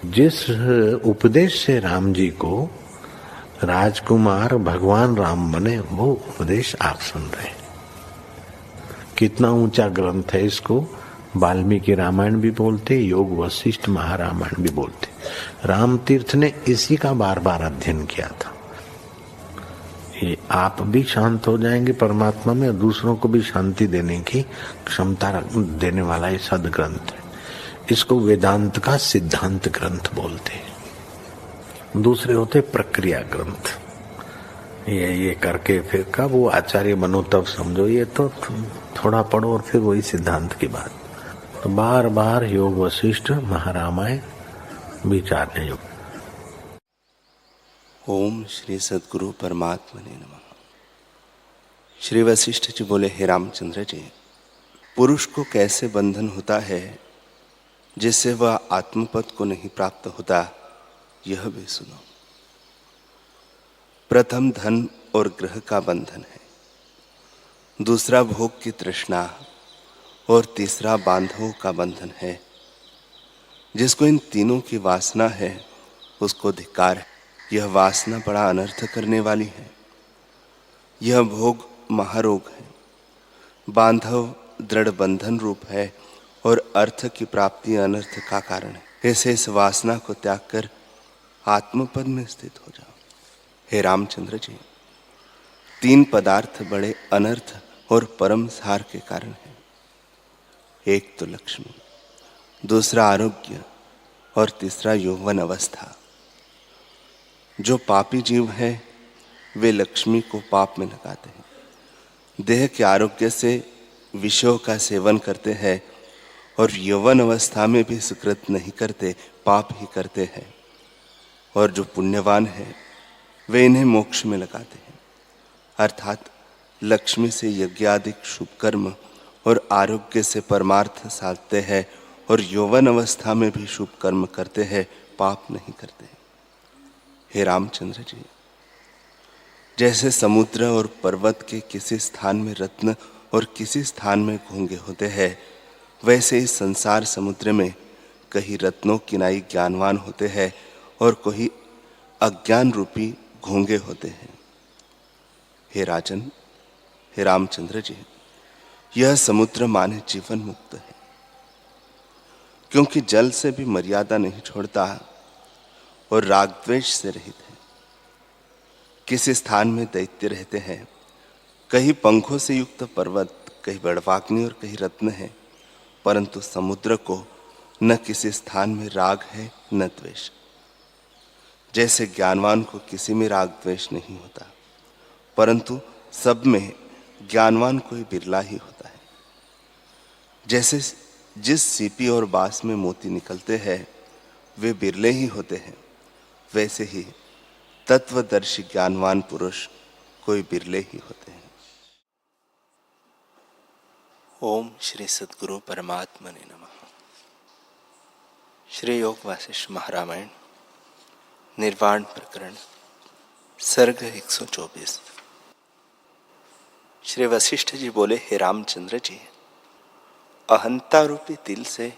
जिस उपदेश से राम जी को राजकुमार भगवान राम बने, वो उपदेश आप सुन रहे हैं। कितना ऊंचा ग्रंथ है, इसको वाल्मीकि रामायण भी बोलते, योग वशिष्ठ महारामायण भी बोलते। राम तीर्थ ने इसी का बार बार अध्ययन किया था। ये आप भी शांत हो जाएंगे परमात्मा में, और दूसरों को भी शांति देने की क्षमता देने वाला ये सदग्रंथ है। इसको वेदांत का सिद्धांत ग्रंथ बोलते हैं। दूसरे होते प्रक्रिया ग्रंथ। ये करके फिर कब वो आचार्य बनो तब समझो, ये तो थोड़ा पढ़ो और फिर वही सिद्धांत की बात। तो बार बार योग वशिष्ठ महारामायण विचारने योग। ओम श्री सद्गुरु परमात्मने नमः। श्री वशिष्ठ जी बोले, हे रामचंद्र जी, पुरुष को कैसे बंधन होता है जिससे वह आत्मपद को नहीं प्राप्त होता, यह भी सुनो। प्रथम धन और ग्रह का बंधन है, दूसरा भोग की तृष्णा और तीसरा बांधवों का बंधन है। जिसको इन तीनों की वासना है उसको धिक्कार है। यह वासना बड़ा अनर्थ करने वाली है। यह भोग महारोग है, बांधव दृढ़ बंधन रूप है और अर्थ की प्राप्ति अनर्थ का कारण है। ऐसे इस वासना को त्याग कर आत्मपद में स्थित हो जाओ। हे रामचंद्र जी, तीन पदार्थ बड़े अनर्थ और परम सार के कारण हैं। एक तो लक्ष्मी, दूसरा आरोग्य और तीसरा यौवन अवस्था। जो पापी जीव हैं वे लक्ष्मी को पाप में लगाते हैं, देह के आरोग्य से विषयों का सेवन करते हैं और यौवन अवस्था में भी सुकृत नहीं करते, पाप ही करते हैं। और जो पुण्यवान है वे इन्हें मोक्ष में लगाते हैं, अर्थात लक्ष्मी से यज्ञ आदि शुभ कर्म और आरोग्य से परमार्थ साधते हैं और यौवन अवस्था में भी शुभ कर्म करते हैं, पाप नहीं करते। हे रामचंद्र जी, जैसे समुद्र और पर्वत के किसी स्थान में रत्न और किसी स्थान में घोंगे होते हैं, वैसे इस संसार समुद्र में कहीं रत्नों किनाई ज्ञानवान होते हैं और कोई अज्ञान रूपी घोंगे होते हैं। हे राजन, हे रामचंद्र जी, यह समुद्र माने जीवन मुक्त है, क्योंकि जल से भी मर्यादा नहीं छोड़ता और राग द्वेष से रहित है। किसी स्थान में दैत्य रहते हैं, कहीं पंखों से युक्त पर्वत, कहीं बड़वाग्नि और कहीं रत्न है, परंतु समुद्र को न किसी स्थान में राग है न द्वेष। जैसे ज्ञानवान को किसी में राग द्वेष नहीं होता, परंतु सब में ज्ञानवान कोई बिरला ही होता है। जैसे जिस सीपी और बांस में मोती निकलते हैं वे बिरले ही होते हैं, वैसे ही तत्वदर्शी ज्ञानवान पुरुष कोई बिरले ही होते हैं। ओम श्री सद्गुरु परमात्मने नमः। श्री योग वासिष्ठ महारामायण निर्वाण प्रकरण सर्ग 124। श्री वशिष्ठ जी बोले, हे रामचंद्र जी, अहंता रूपी तिल से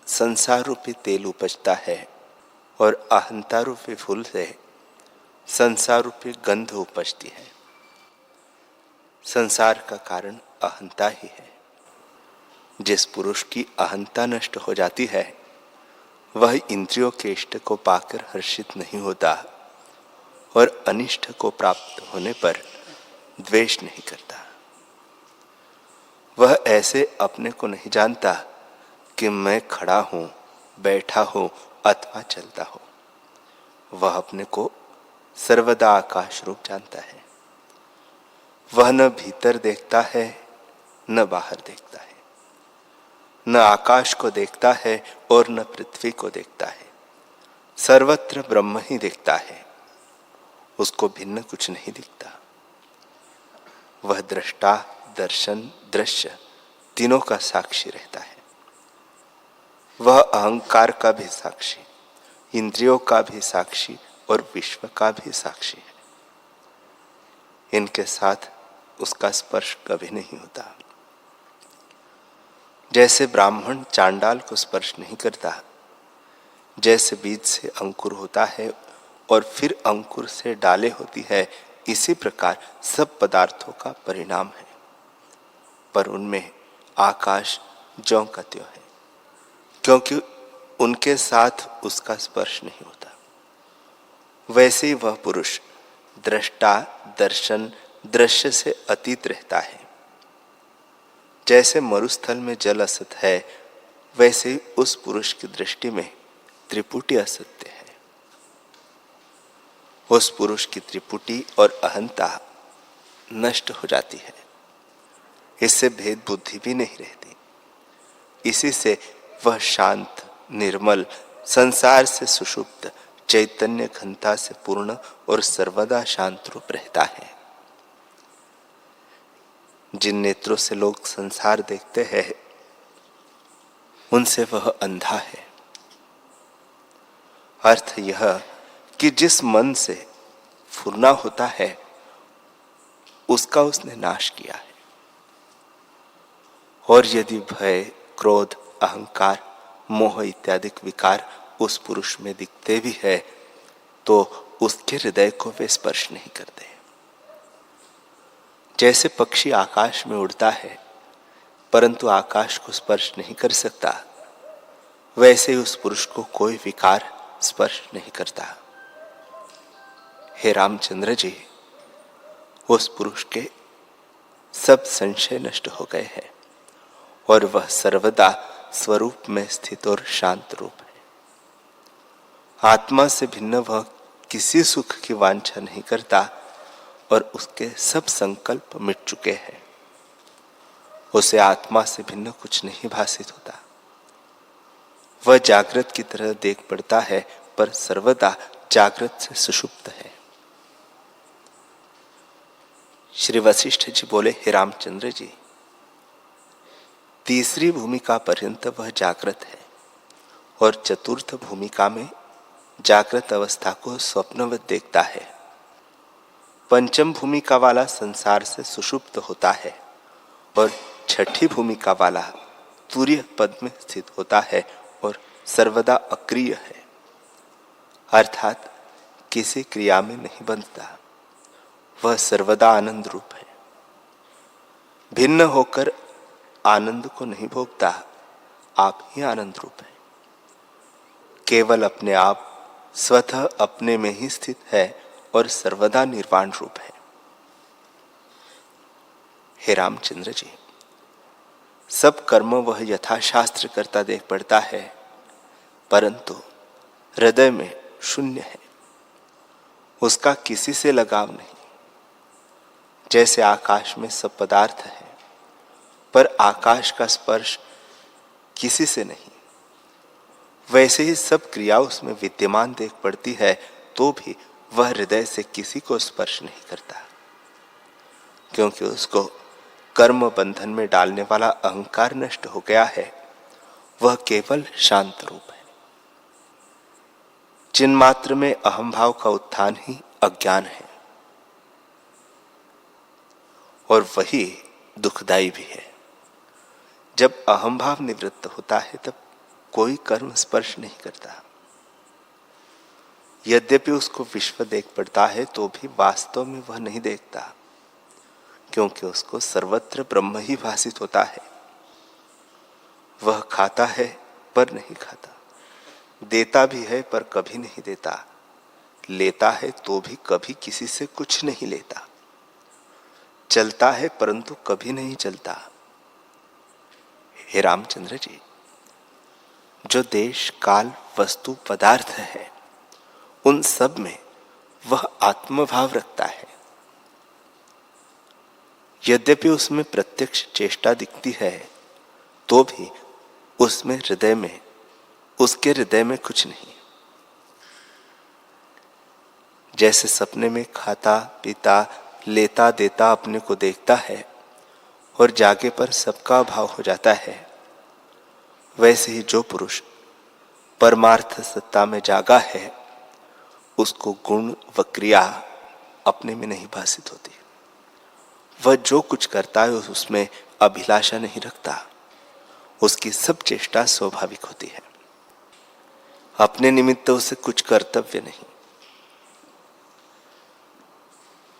संसार रूपी तेल उपजता है और अहंता रूपी फूल से संसार रूपी गंध उपजती है। संसार का कारण अहंता ही है। जिस पुरुष की अहंता नष्ट हो जाती है वह इंद्रियों के इष्ट को पाकर हर्षित नहीं होता और अनिष्ट को प्राप्त होने पर द्वेष नहीं करता। वह ऐसे अपने को नहीं जानता कि मैं खड़ा हूं, बैठा हूं अथवा चलता हूं। वह अपने को सर्वदा आकाश रूप जानता है। वह न भीतर देखता है न बाहर देखता है, न आकाश को देखता है और न पृथ्वी को देखता है। सर्वत्र ब्रह्म ही देखता है, उसको भिन्न कुछ नहीं दिखता। वह दृष्टा, दर्शन, दृश्य तीनों का साक्षी रहता है। वह अहंकार का भी साक्षी, इंद्रियों का भी साक्षी और विश्व का भी साक्षी है। इनके साथ उसका स्पर्श कभी नहीं होता। जैसे ब्राह्मण चांडाल को स्पर्श नहीं करता, जैसे बीज से अंकुर होता है और फिर अंकुर से डाले होती है, इसी प्रकार सब पदार्थों का परिणाम है, पर उनमें आकाश ज्यों का त्यों है, क्योंकि उनके साथ उसका स्पर्श नहीं होता। वैसे ही वह पुरुष दृष्टा, दर्शन, दृश्य से अतीत रहता है। जैसे मरुस्थल में जल असत है, वैसे ही उस पुरुष की दृष्टि में त्रिपुटी असत्य है। उस पुरुष की त्रिपुटी और अहंता नष्ट हो जाती है, इससे भेद बुद्धि भी नहीं रहती। इसी से वह शांत, निर्मल, संसार से सुषुप्त, चैतन्य घनता से पूर्ण और सर्वदा शांत रूप रहता है। जिन नेत्रों से लोग संसार देखते हैं, उनसे वह अंधा है। अर्थ यह कि जिस मन से फुरना होता है, उसका उसने नाश किया है। और यदि भय, क्रोध, अहंकार, मोह इत्यादि विकार उस पुरुष में दिखते भी है, तो उसके हृदय को वे स्पर्श नहीं करते। जैसे पक्षी आकाश में उड़ता है, परंतु आकाश को स्पर्श नहीं कर सकता, वैसे ही उस पुरुष को कोई विकार स्पर्श नहीं करता। हे रामचंद्र जी, उस पुरुष के सब संशय नष्ट हो गए हैं और वह सर्वदा स्वरूप में स्थित और शांत रूप है। आत्मा से भिन्न वह किसी सुख की वांछा नहीं करता और उसके सब संकल्प मिट चुके हैं। उसे आत्मा से भिन्न कुछ नहीं भासित होता। वह जागृत की तरह देख पड़ता है, पर सर्वदा जागृत से सुषुप्त है। श्री वशिष्ठ जी बोले, हे रामचंद्र जी, तीसरी भूमिका पर्यंत वह जागृत है और चतुर्थ भूमिका में जागृत अवस्था को स्वप्नवत देखता है। पंचम भूमिका वाला संसार से सुषुप्त होता है और छठी भूमिका वाला तुरीय पद में स्थित होता है और सर्वदा अक्रिय है, अर्थात किसी क्रिया में नहीं बंधता। वह सर्वदा आनंद रूप है। भिन्न होकर आनंद को नहीं भोगता, आप ही आनंद रूप है। केवल अपने आप स्वतः अपने में ही स्थित है और सर्वदा निर्वाण रूप है। हे रामचंद्र जी, सब कर्म वह यथाशास्त्र करता देख पड़ता है, परंतु हृदय में शून्य है। उसका किसी से लगाव नहीं। जैसे आकाश में सब पदार्थ है, पर आकाश का स्पर्श किसी से नहीं, वैसे ही सब क्रिया उसमें विद्यमान देख पड़ती है, तो भी वह हृदय से किसी को स्पर्श नहीं करता, क्योंकि उसको कर्म बंधन में डालने वाला अहंकार नष्ट हो गया है। वह केवल शांत रूप है। चिन्मात्र में अहम भाव का उत्थान ही अज्ञान है और वही दुखदायी भी है। जब अहम भाव निवृत्त होता है, तब कोई कर्म स्पर्श नहीं करता। यद्यपि उसको विश्व देख पड़ता है, तो भी वास्तव में वह नहीं देखता, क्योंकि उसको सर्वत्र ब्रह्म ही भासित होता है। वह खाता है पर नहीं खाता, देता भी है पर कभी नहीं देता, लेता है तो भी कभी किसी से कुछ नहीं लेता, चलता है परंतु कभी नहीं चलता। हे रामचंद्र जी, जो देश, काल, वस्तु, पदार्थ है, उन सब में वह आत्मभाव रखता है। यद्यपि उसमें प्रत्यक्ष चेष्टा दिखती है, तो भी उसमें हृदय में, उसके हृदय में कुछ नहीं। जैसे सपने में खाता, पीता, लेता, देता अपने को देखता है और जागे पर सबका अभाव हो जाता है, वैसे ही जो पुरुष परमार्थ सत्ता में जागा है, उसको गुण व क्रिया अपने में नहीं भासित होती। वह जो कुछ करता है उसमें अभिलाषा नहीं रखता, उसकी सब चेष्टा स्वाभाविक होती है। अपने निमित्त उसे कुछ कर्तव्य नहीं।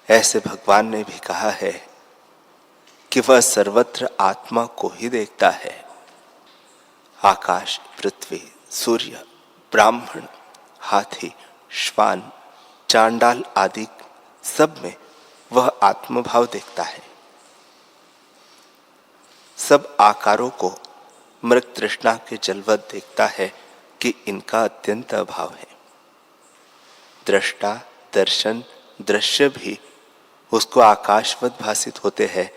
ऐसे भगवान ने भी कहा है कि वह सर्वत्र आत्मा को ही देखता है। आकाश, पृथ्वी, सूर्य, ब्राह्मण, हाथी, श्वान, चांडाल आदि सब में वह आत्मभाव देखता है। सब आकारों को मृग तृष्णा के जलवत देखता है कि इनका अत्यंत अभाव है। दृष्टा, दर्शन, दृश्य भी उसको आकाशवत भासित होते हैं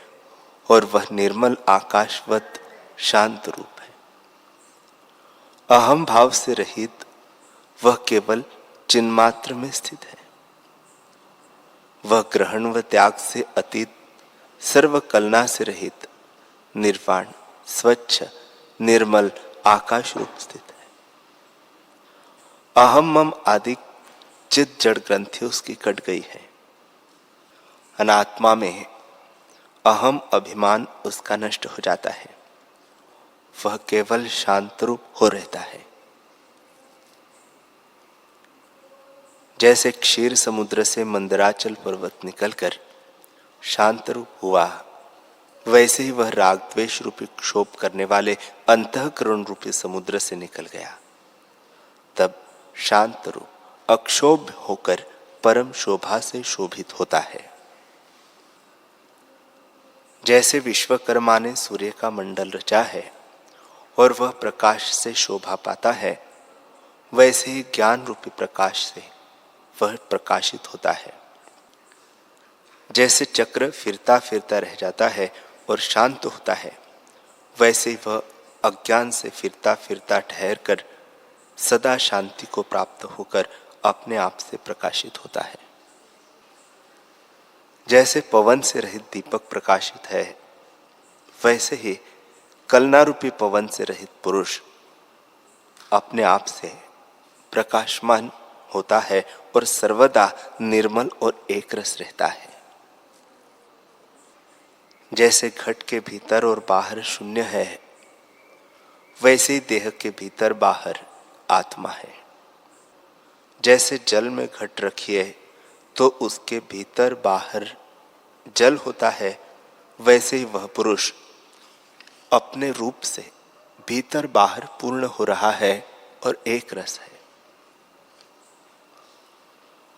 और वह निर्मल आकाशवत शांत रूप है। अहम भाव से रहित वह केवल चिन्मात्र में स्थित है। वह ग्रहण व त्याग से अतीत, सर्व कलना से रहित, निर्वाण, स्वच्छ, निर्मल आकाश रूप स्थित है। अहम मम आदि चित जड़ ग्रंथि उसकी कट गई है। अनात्मा में अहम अभिमान उसका नष्ट हो जाता है। वह केवल शांत रूप हो रहता है। जैसे क्षीर समुद्र से मंदराचल पर्वत निकलकर शांत रूप हुआ, वैसे ही वह राग द्वेष रूपी क्षोभ करने वाले अंतःकरण रूपी समुद्र से निकल गया। तब शांत रूप अक्षोभ होकर परम शोभा से शोभित होता है। जैसे विश्वकर्मा ने सूर्य का मंडल रचा है और वह प्रकाश से शोभा पाता है, वैसे ही ज्ञान रूपी प्रकाश से वह प्रकाशित होता है। जैसे चक्र फिरता फिरता रह जाता है और शांत होता है, वैसे ही वह अज्ञान से फिरता फिरता ठहर कर सदा शांति को प्राप्त होकर अपने आप से प्रकाशित होता है। जैसे पवन से रहित दीपक प्रकाशित है, वैसे ही कलना रूपी पवन से रहित पुरुष अपने आप से प्रकाशमान होता है और सर्वदा निर्मल और एक रस रहता है। जैसे घट के भीतर और बाहर शून्य है, वैसे ही देह के भीतर बाहर आत्मा है। जैसे जल में घट रखिए तो उसके भीतर बाहर जल होता है, वैसे ही वह पुरुष अपने रूप से भीतर बाहर पूर्ण हो रहा है और एक रस है।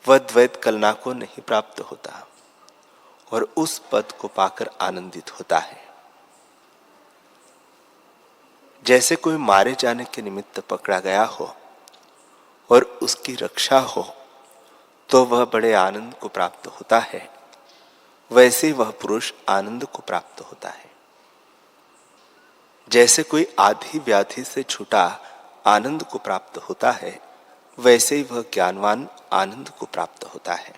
वह द्वैत कलना को नहीं प्राप्त होता और उस पद को पाकर आनंदित होता है। जैसे कोई मारे जाने के निमित्त पकड़ा गया हो और उसकी रक्षा हो तो वह बड़े आनंद को प्राप्त होता है, वैसे वह पुरुष आनंद को प्राप्त होता है। जैसे कोई आधी व्याधि से छूटा आनंद को प्राप्त होता है, वैसे ही वह ज्ञानवान आनंद को प्राप्त होता है।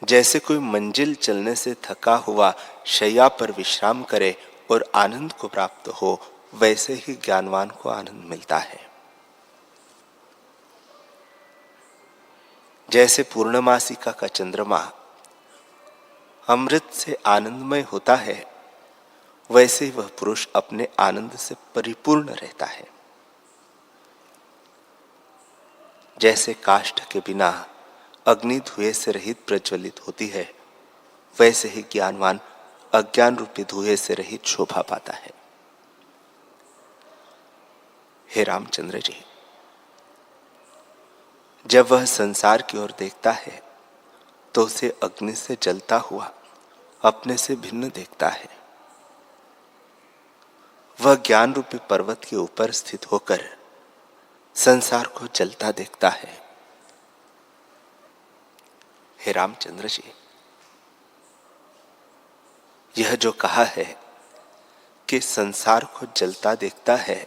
जैसे कोई मंजिल चलने से थका हुआ शैया पर विश्राम करे और आनंद को प्राप्त हो, वैसे ही ज्ञानवान को आनंद मिलता है। जैसे पूर्णमासिका का चंद्रमा अमृत से आनंदमय होता है, वैसे ही वह पुरुष अपने आनंद से परिपूर्ण रहता है। जैसे काष्ठ के बिना अग्नि धुएं से रहित प्रज्वलित होती है, वैसे ही ज्ञानवान अज्ञान रूपी धुएं से रहित शोभा पाता है। हे रामचंद्र जी, जब वह संसार की ओर देखता है तो उसे अग्नि से जलता हुआ अपने से भिन्न देखता है। वह ज्ञान रूपी पर्वत के ऊपर स्थित होकर संसार को जलता देखता है। हे रामचंद्र जी, यह जो कहा है कि संसार को जलता देखता है,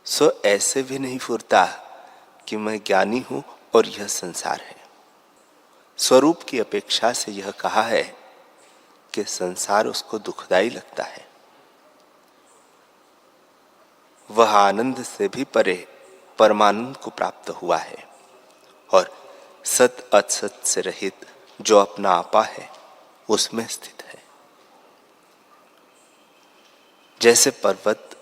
सो ऐसे भी नहीं फुरता कि मैं ज्ञानी हूं और यह संसार है। स्वरूप की अपेक्षा से यह कहा है कि संसार उसको दुखदाई लगता है। वह आनंद से भी परे परमानंद को प्राप्त हुआ है और सत असत से रहित जो अपना आपा है उसमें स्थित है। जैसे पर्वत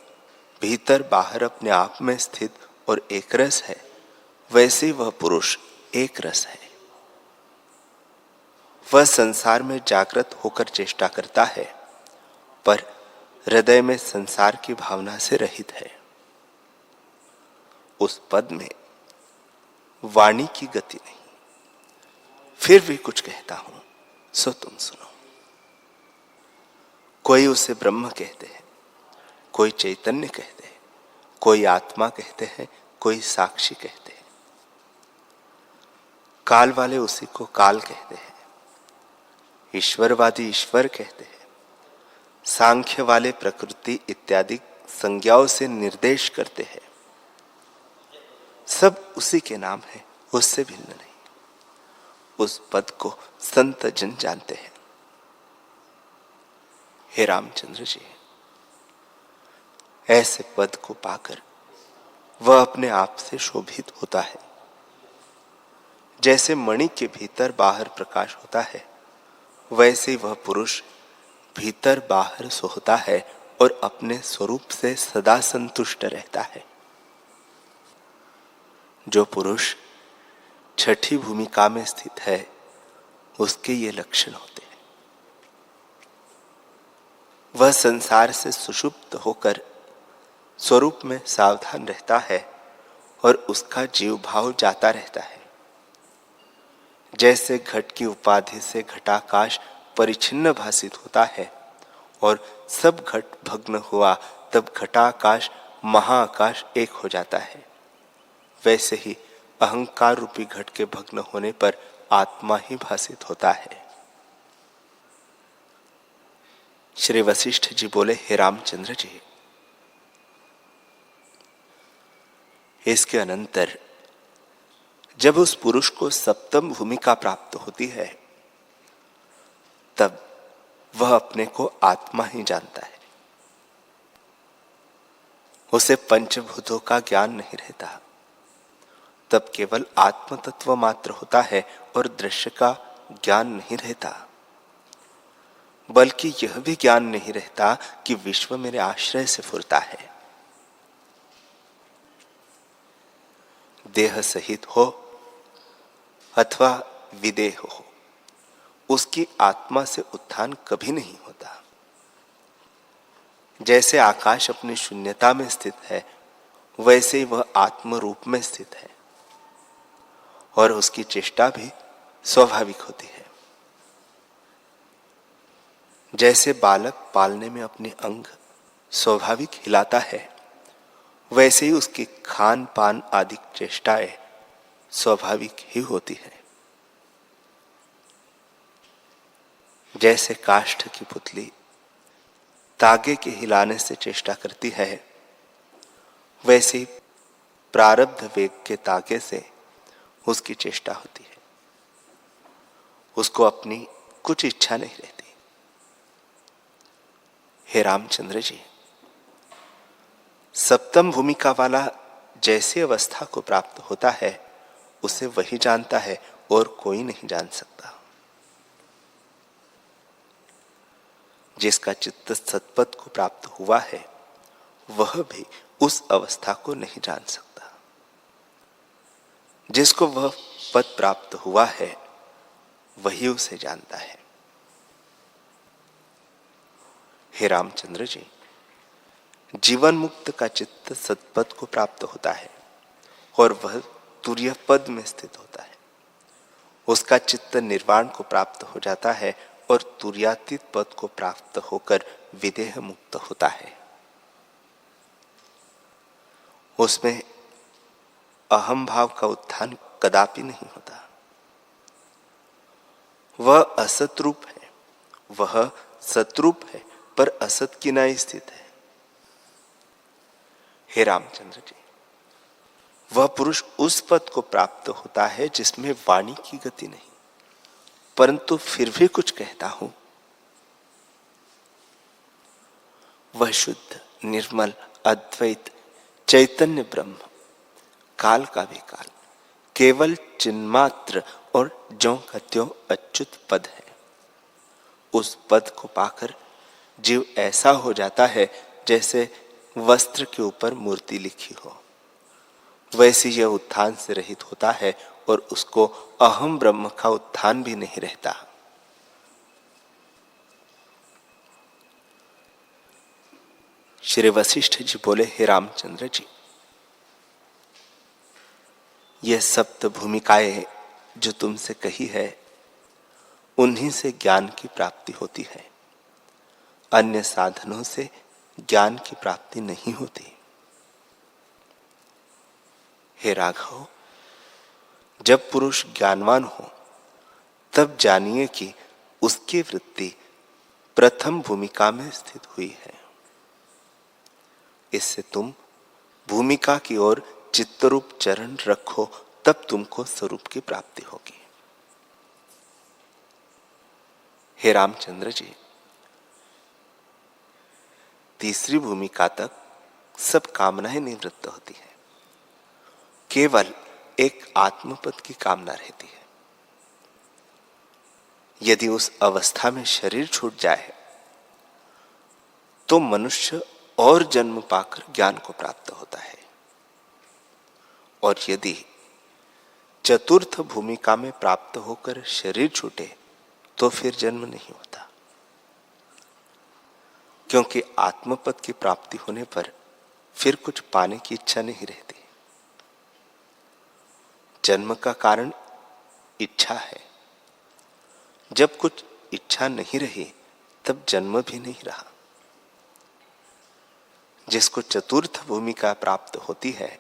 भीतर बाहर अपने आप में स्थित और एक रस है, वैसे वह पुरुष एक रस है। वह संसार में जागृत होकर चेष्टा करता है, पर हृदय में संसार की भावना से रहित है। उस पद में वाणी की गति नहीं। फिर भी कुछ कहता हूं, सो तुम सुनो। कोई उसे ब्रह्म कहते हैं, कोई चैतन्य कहते हैं, कोई आत्मा कहते हैं, कोई साक्षी कहते हैं। काल वाले उसी को काल कहते हैं, ईश्वरवादी ईश्वर कहते हैं, सांख्य वाले प्रकृति इत्यादि संज्ञाओं से निर्देश करते हैं। सब उसी के नाम है, उससे भिन्न नहीं। उस पद को संत जन जानते हैं। हे रामचंद्र जी, ऐसे पद को पाकर वह अपने आप से शोभित होता है। जैसे मणि के भीतर बाहर प्रकाश होता है, वैसे वह पुरुष भीतर बाहर सोहता है और अपने स्वरूप से सदा संतुष्ट रहता है। जो पुरुष छठी भूमिका में स्थित है, उसके ये लक्षण होते हैं। वह संसार से सुषुप्त होकर स्वरूप में सावधान रहता है और उसका जीव भाव जाता रहता है। जैसे घट की उपाधि से घटाकाश परिच्छिन्न भासित होता है और सब घट भग्न हुआ तब घटाकाश महाआकाश एक हो जाता है, वैसे ही अहंकार रूपी घट के भग्न होने पर आत्मा ही भासित होता है। श्री वशिष्ठ जी बोले, हे रामचंद्र जी, इसके अनंतर जब उस पुरुष को सप्तम भूमिका प्राप्त होती है, तब वह अपने को आत्मा ही जानता है। उसे पंचभूतों का ज्ञान नहीं रहता। तब केवल आत्म तत्व मात्र होता है और दृश्य का ज्ञान नहीं रहता। बल्कि यह भी ज्ञान नहीं रहता कि विश्व मेरे आश्रय से फुरता है। देह सहित हो अथवा विदेह हो, उसकी आत्मा से उत्थान कभी नहीं होता। जैसे आकाश अपनी शून्यता में स्थित है, वैसे वह आत्म रूप में स्थित है और उसकी चेष्टा भी स्वाभाविक होती है। जैसे बालक पालने में अपने अंग स्वाभाविक हिलाता है, वैसे ही उसकी खान पान आदि चेष्टाएं स्वाभाविक ही होती है। जैसे काष्ठ की पुतली तागे के हिलाने से चेष्टा करती है, वैसे ही प्रारब्ध वेग के तागे से उसकी चेष्टा होती है। उसको अपनी कुछ इच्छा नहीं रहती। हे रामचंद्र जी, सप्तम भूमिका वाला जैसी अवस्था को प्राप्त होता है, उसे वही जानता है और कोई नहीं जान सकता। जिसका चित्त सतपथ को प्राप्त हुआ है, वह भी उस अवस्था को नहीं जान सकता। जिसको वह पद प्राप्त हुआ है, वही उसे जानता है। हे रामचंद्र जी, जीवन मुक्त का चित्त सतपद को प्राप्त होता है और वह तुर्य पद में स्थित होता है। उसका चित्त निर्वाण को प्राप्त हो जाता है और तुर्यातीत पद को प्राप्त होकर विदेह मुक्त होता है। उसमें अहम भाव का उत्थान कदापि नहीं होता। वह असत रूप है, वह सतरूप है, पर असत किनारे स्थित है। हे रामचंद्र जी, वह पुरुष उस पद को प्राप्त होता है जिसमें वाणी की गति नहीं, परंतु फिर भी कुछ कहता हूं। वह शुद्ध निर्मल अद्वैत चैतन्य ब्रह्म, काल का भी काल, केवल चिन्मात्र और ज्यों का त्यों अच्युत पद है। उस पद को पाकर जीव ऐसा हो जाता है जैसे वस्त्र के ऊपर मूर्ति लिखी हो, वैसे यह उत्थान से रहित होता है और उसको अहम ब्रह्म का उत्थान भी नहीं रहता। श्री वशिष्ठ जी बोले, हे रामचंद्र जी, यह सप्त भूमिकाएं जो तुमसे कही है, उन्हीं से ज्ञान की प्राप्ति होती है। अन्य साधनों से ज्ञान की प्राप्ति नहीं होती। हे राघव, जब पुरुष ज्ञानवान हो तब जानिए कि उसकी वृत्ति प्रथम भूमिका में स्थित हुई है। इससे तुम भूमिका की ओर चित्तरूप चरण रखो, तब तुमको स्वरूप की प्राप्ति होगी। हे रामचंद्र जी, तीसरी भूमिका तक सब कामनाएं निवृत्त होती है, केवल एक आत्मपद की कामना रहती है। यदि उस अवस्था में शरीर छूट जाए तो मनुष्य और जन्म पाकर ज्ञान को प्राप्त होता है, और यदि चतुर्थ भूमिका में प्राप्त होकर शरीर छूटे तो फिर जन्म नहीं होता, क्योंकि आत्मपद की प्राप्ति होने पर फिर कुछ पाने की इच्छा नहीं रहती। जन्म का कारण इच्छा है। जब कुछ इच्छा नहीं रही तब जन्म भी नहीं रहा। जिसको चतुर्थ भूमिका प्राप्त होती है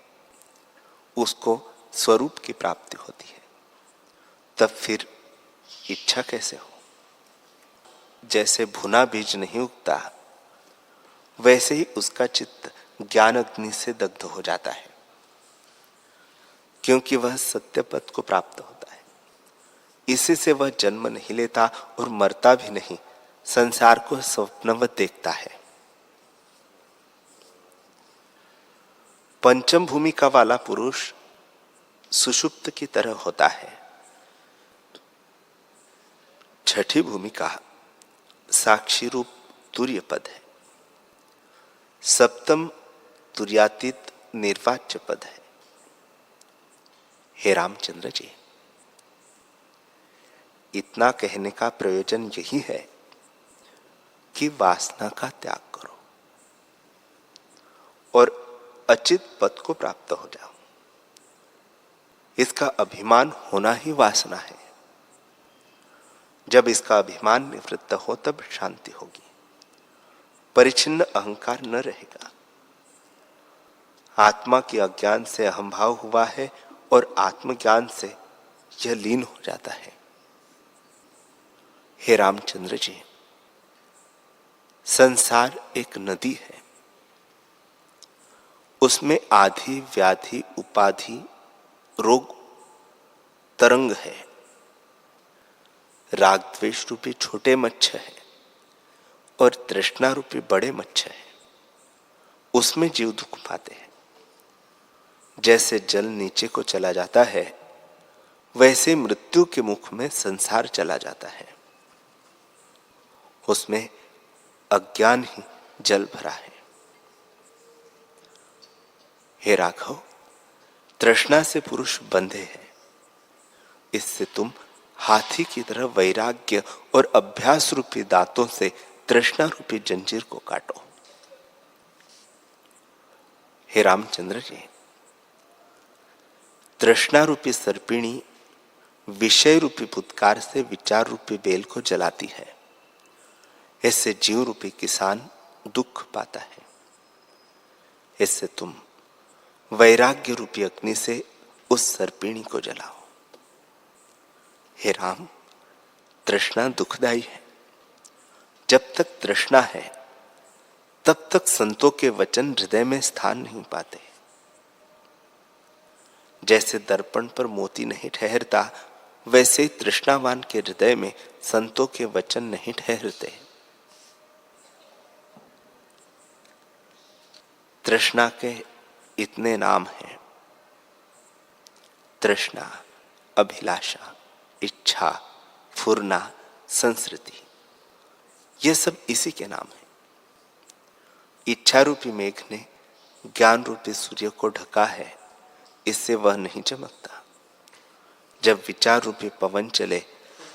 उसको स्वरूप की प्राप्ति होती है, तब फिर इच्छा कैसे हो? जैसे भुना बीज नहीं उगता, वैसे ही उसका चित्त ज्ञान अग्नि से दग्ध हो जाता है, क्योंकि वह सत्य पद को प्राप्त होता है। इसी से वह जन्म नहीं लेता और मरता भी नहीं, संसार को स्वप्नवत देखता है। पंचम भूमिका वाला पुरुष सुषुप्त की तरह होता है। छठी भूमिका साक्षी रूप तुर्य पद है। सप्तम तुर्यातीत निर्वाच्य पद है। हे रामचंद्र जी, इतना कहने का प्रयोजन यही है कि वासना का त्याग करो और अचित पद को प्राप्त हो जाओ। इसका अभिमान होना ही वासना है। जब इसका अभिमान निवृत्त हो तब शांति होगी, परिच्छिन्न अहंकार न रहेगा। आत्मा के अज्ञान से अहंभाव हुआ है और आत्मज्ञान से यह लीन हो जाता है। हे रामचंद्र जी, संसार एक नदी है। उसमें आधि व्याधि उपाधि रोग तरंग है। राग द्वेष रूपी छोटे मच्छर है और तृष्णा रूपी बड़े मच्छर है। उसमें जीव दुख पाते हैं। जैसे जल नीचे को चला जाता है, वैसे मृत्यु के मुख में संसार चला जाता है। उसमें अज्ञान ही जल भरा है। हे राघव, तृष्णा से पुरुष बंधे हैं। इससे तुम हाथी की तरह वैराग्य और अभ्यास रूपी दांतों से तृष्णा रूपी जंजीर को काटो। हे रामचंद्र जी, तृष्णा रूपी सर्पिणी विषय रूपी फुत्कार से विचार रूपी बेल को जलाती है। इससे जीव रूपी किसान दुख पाता है। इससे तुम वैराग्य रूपी अग्नि से उस सर्पिणी को जलाओ। हे राम, तृष्णा दुखदाई है। जब तक तृष्णा है तब तक संतों के वचन हृदय में स्थान नहीं पाते। जैसे दर्पण पर मोती नहीं ठहरता, वैसे ही तृष्णावान के हृदय में संतों के वचन नहीं ठहरते। तृष्णा के इतने नाम हैं: तृष्णा, अभिलाषा, इच्छा, फुरना, संस्कृति। ये सब इसी के नाम हैं। इच्छा रूपी मेघ ने ज्ञान रूपी सूर्य को ढका है, इससे वह नहीं चमकता। जब विचार रूपी पवन चले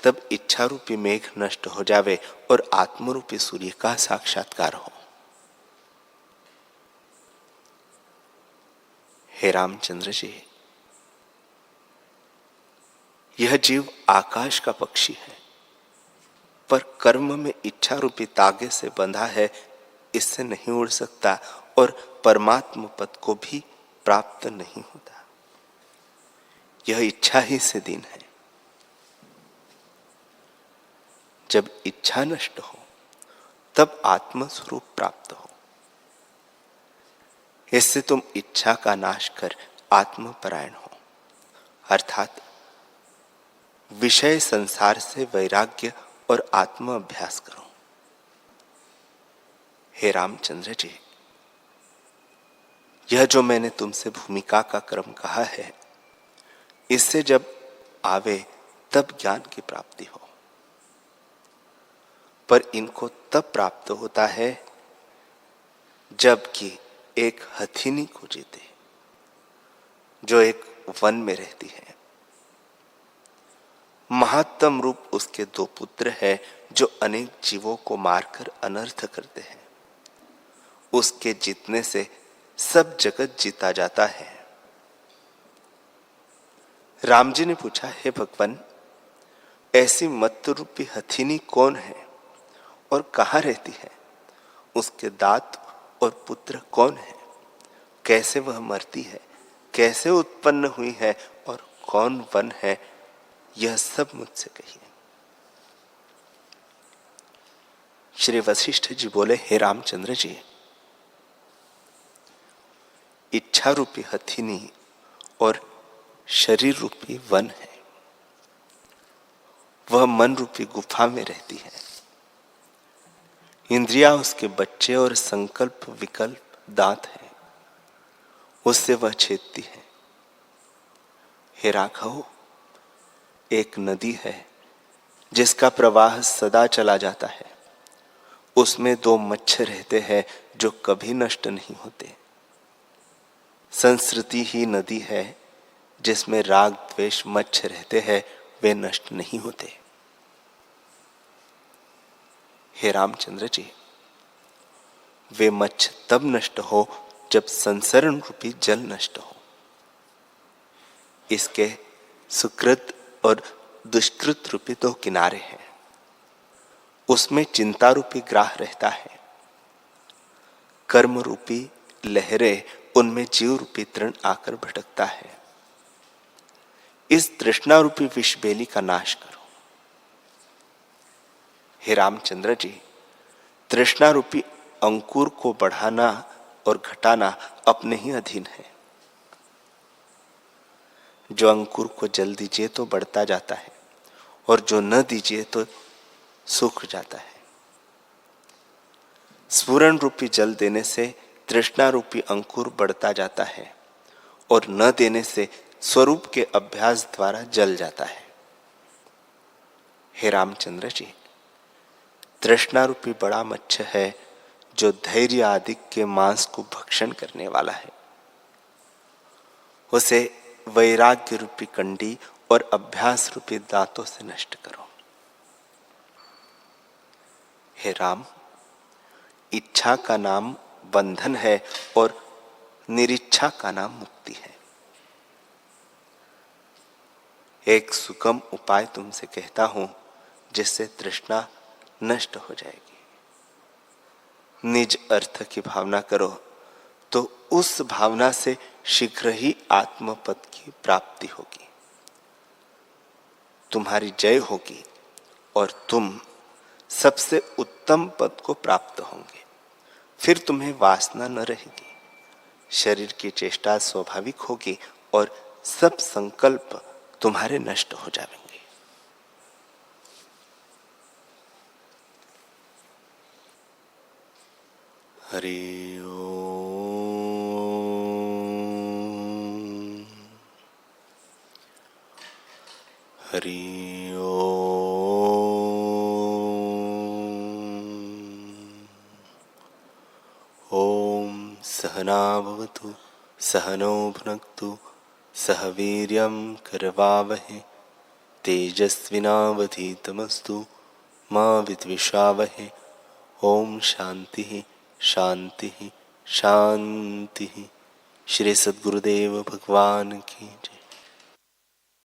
तब इच्छा रूपी मेघ नष्ट हो जावे और आत्म रूपी सूर्य का साक्षात्कार हो। हे रामचंद्र जी, यह जीव आकाश का पक्षी है, पर कर्म में इच्छा रूपी तागे से बंधा है, इससे नहीं उड़ सकता और परमात्म पद को भी प्राप्त नहीं होता। यह इच्छा ही से दीन है। जब इच्छा नष्ट हो तब आत्म स्वरूप प्राप्त हो। इससे तुम इच्छा का नाश कर आत्मपरायण हो, अर्थात विषय संसार से वैराग्य और आत्म अभ्यास करो। हे रामचंद्र जी, यह जो मैंने तुमसे भूमिका का क्रम कहा है, इससे जब आवे तब ज्ञान की प्राप्ति हो, पर इनको तब प्राप्त होता है जबकि एक हथिनी को जीते, जो एक वन में रहती है। महत्तम रूप उसके दो पुत्र हैं जो अनेक जीवों को मारकर अनर्थ करते हैं। उसके जीतने से सब जगत जीता जाता है। राम जी ने पूछा, हे भगवान, ऐसी मत्त रूपी हथिनी कौन है और कहाँ रहती है? उसके दांत और पुत्र कौन है? कैसे वह मरती है? कैसे उत्पन्न हुई है और कौन वन है? यह सब मुझसे कहिए। श्री वशिष्ठ जी बोले, हे रामचंद्र जी, इच्छा रूपी हथिनी और शरीर रूपी वन है। वह मन रूपी गुफा में रहती है। इंद्रियां उसके बच्चे और संकल्प विकल्प दांत है, उससे वह छेदती है। हे राघव, एक नदी है जिसका प्रवाह सदा चला जाता है। उसमें दो मच्छर रहते हैं जो कभी नष्ट नहीं होते। संस्कृति ही नदी है जिसमें राग द्वेष मच्छर रहते हैं, वे नष्ट नहीं होते। हे रामचंद्र जी, वे मच्छर तब नष्ट हो जब संसरण रूपी जल नष्ट हो। इसके सुकृत और दुष्कृत रूपी दो किनारे हैं। उसमें चिंता रूपी ग्राह रहता है। कर्म रूपी लहरें, उनमें जीव रूपी तृण आकर भटकता है। इस तृष्णा रूपी विषबेली का नाश करो। हे रामचंद्र जी, तृष्णा रूपी अंकुर को बढ़ाना और घटाना अपने ही अधीन है। जो अंकुर को जल दीजिए तो बढ़ता जाता है और जो न दीजिए तो सूख जाता है। स्फुरण रूपी जल देने से तृष्णा रूपी अंकुर बढ़ता जाता है और न देने से स्वरूप के अभ्यास द्वारा जल जाता है। हे रामचंद्र जी, तृष्णा रूपी बड़ा मच्छर है जो धैर्य आदि के मांस को भक्षण करने वाला है। उसे वैराग्य रूपी कंडी और अभ्यास रूपी दांतों से नष्ट करो। हे राम, इच्छा का नाम बंधन है और निरिच्छा का नाम मुक्ति है। एक सुगम उपाय तुमसे कहता हूं जिससे तृष्णा नष्ट हो जाएगी। निज अर्थ की भावना करो तो उस भावना से शीघ्र ही आत्मपद की प्राप्ति होगी। तुम्हारी जय होगी और तुम सबसे उत्तम पद को प्राप्त होंगे। फिर तुम्हें वासना न रहेगी। शरीर की चेष्टा स्वाभाविक होगी और सब संकल्प तुम्हारे नष्ट हो जाएंगे। हरि ओम, हरि ओम, सहना भवतु सहनो भुनक्तु सह वीर्यं करवावहे तेजस्विनावधीतमस्तु मा विद्विषावहे। ओम शांति शांति शांति। श्री सद्गुरुदेव भगवान की जय।